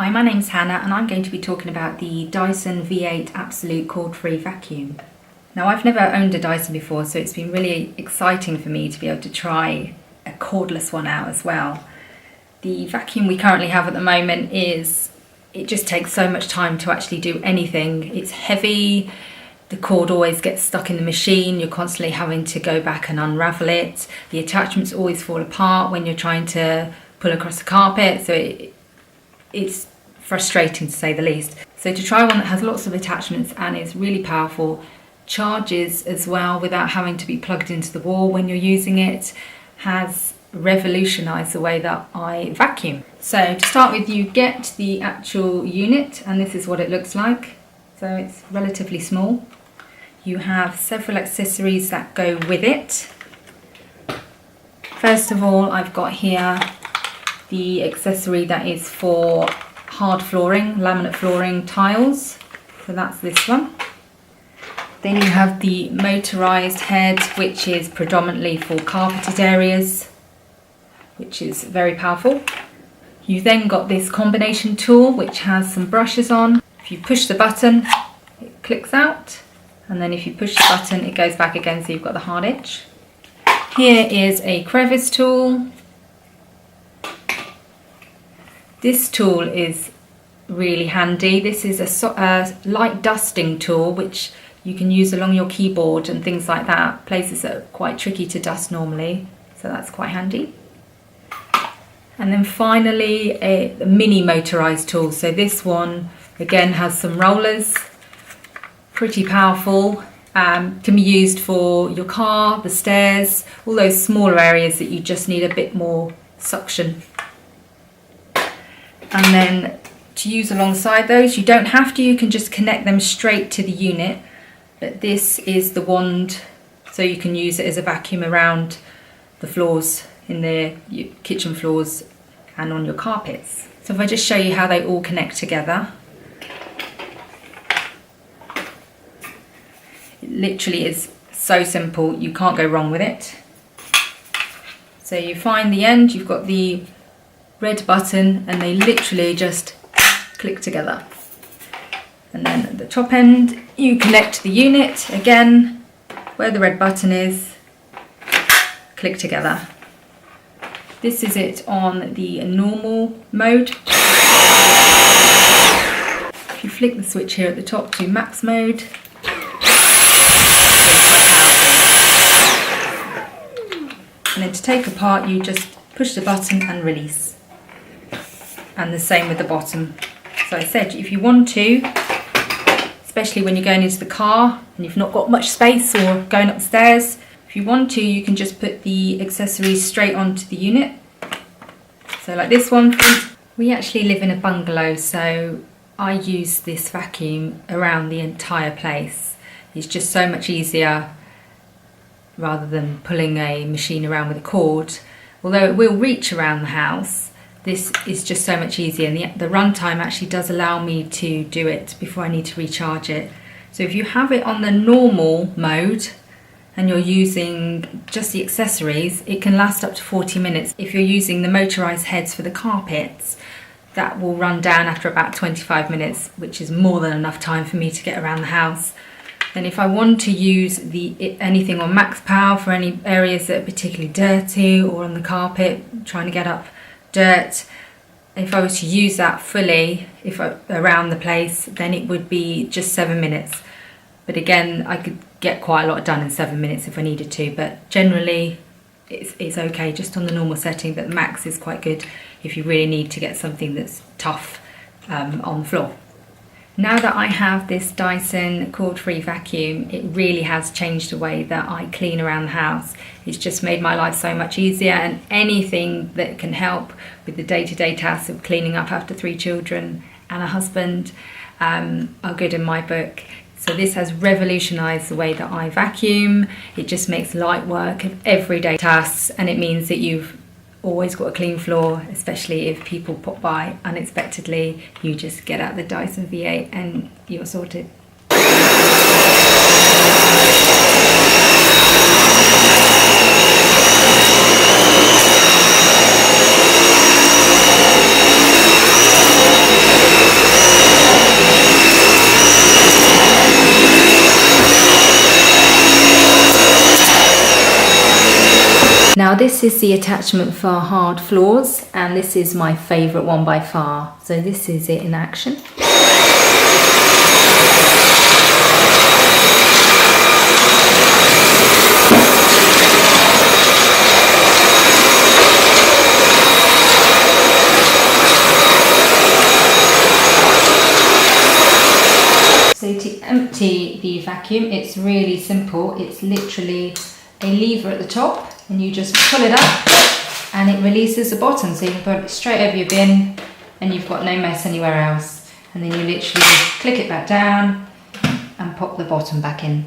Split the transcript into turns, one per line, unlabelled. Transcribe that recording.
Hi, my name's Hannah and I'm going to be talking about the Dyson V8 Absolute cord-free vacuum. Now, I've never owned a Dyson before, so it's been really exciting for me to be able to try a cordless one out as well. The vacuum we currently have at the moment it just takes so much time to actually do anything. It's heavy, the cord always gets stuck in the machine, you're constantly having to go back and unravel it. The attachments always fall apart when you're trying to pull across the carpet, so it's frustrating to say the least. So to try one that has lots of attachments and is really powerful, charges as well without having to be plugged into the wall when you're using it, has revolutionised the way that I vacuum. So to start with, you get the actual unit and this is what it looks like. So it's relatively small. You have several accessories that go with it. First of all, I've got here the accessory that is for hard flooring, laminate flooring tiles. So that's this one. Then you have the motorised head, which is predominantly for carpeted areas, which is very powerful. You've then got this combination tool, which has some brushes on. If you push the button, it clicks out. And then if you push the button, it goes back again, so you've got the hard edge. Here is a crevice tool. This tool is really handy. This is a light dusting tool which you can use along your keyboard and things like that, places that are quite tricky to dust normally, so that's quite handy. And then finally a mini motorised tool. So this one again has some rollers, pretty powerful, can be used for your car, the stairs, all those smaller areas that you just need a bit more suction. And then to use alongside those, you don't have to, you can just connect them straight to the unit, but this is the wand, so you can use it as a vacuum around the floors, in the kitchen floors and on your carpets. So if I just show you how they all connect together, it literally is so simple, you can't go wrong with it. So you find the end, you've got the red button and they literally just click together. And then at the top end you connect the unit again where the red button is, click together. This is it on the normal mode. If you flick the switch here at the top to max mode, and then to take apart you just push the button and release. And the same with the bottom. So I said, if you want to, especially when you're going into the car and you've not got much space or going upstairs, if you want to, you can just put the accessories straight onto the unit. So like this one, we actually live in a bungalow, so I use this vacuum around the entire place. It's just so much easier rather than pulling a machine around with a cord. Although it will reach around the house, this is just so much easier, and the runtime actually does allow me to do it before I need to recharge it. So if you have it on the normal mode and you're using just the accessories, it can last up to 40 minutes. If you're using the motorised heads for the carpets, that will run down after about 25 minutes, which is more than enough time for me to get around the house. And if I want to use anything on max power for any areas that are particularly dirty or on the carpet, trying to get up dirt, if I was to use that fully around the place, then it would be just 7 minutes. But again, I could get quite a lot done in 7 minutes if I needed to, but generally it's okay just on the normal setting, but max is quite good if you really need to get something that's tough on the floor. Now that I have this Dyson cord-free vacuum, it really has changed the way that I clean around the house. It's just made my life so much easier, and anything that can help with the day-to-day tasks of cleaning up after 3 children and a husband are good in my book. So this has revolutionised the way that I vacuum. It just makes light work of everyday tasks, and it means that you've always got a clean floor, especially if people pop by unexpectedly. You just get out the Dyson V8 and you're sorted. Now this is the attachment for hard floors, and this is my favourite one by far. So this is it in action. So to empty the vacuum, it's really simple. It's literally a lever at the top, and you just pull it up and it releases the bottom, so you can put it straight over your bin and you've got no mess anywhere else. And then you literally click it back down and pop the bottom back in.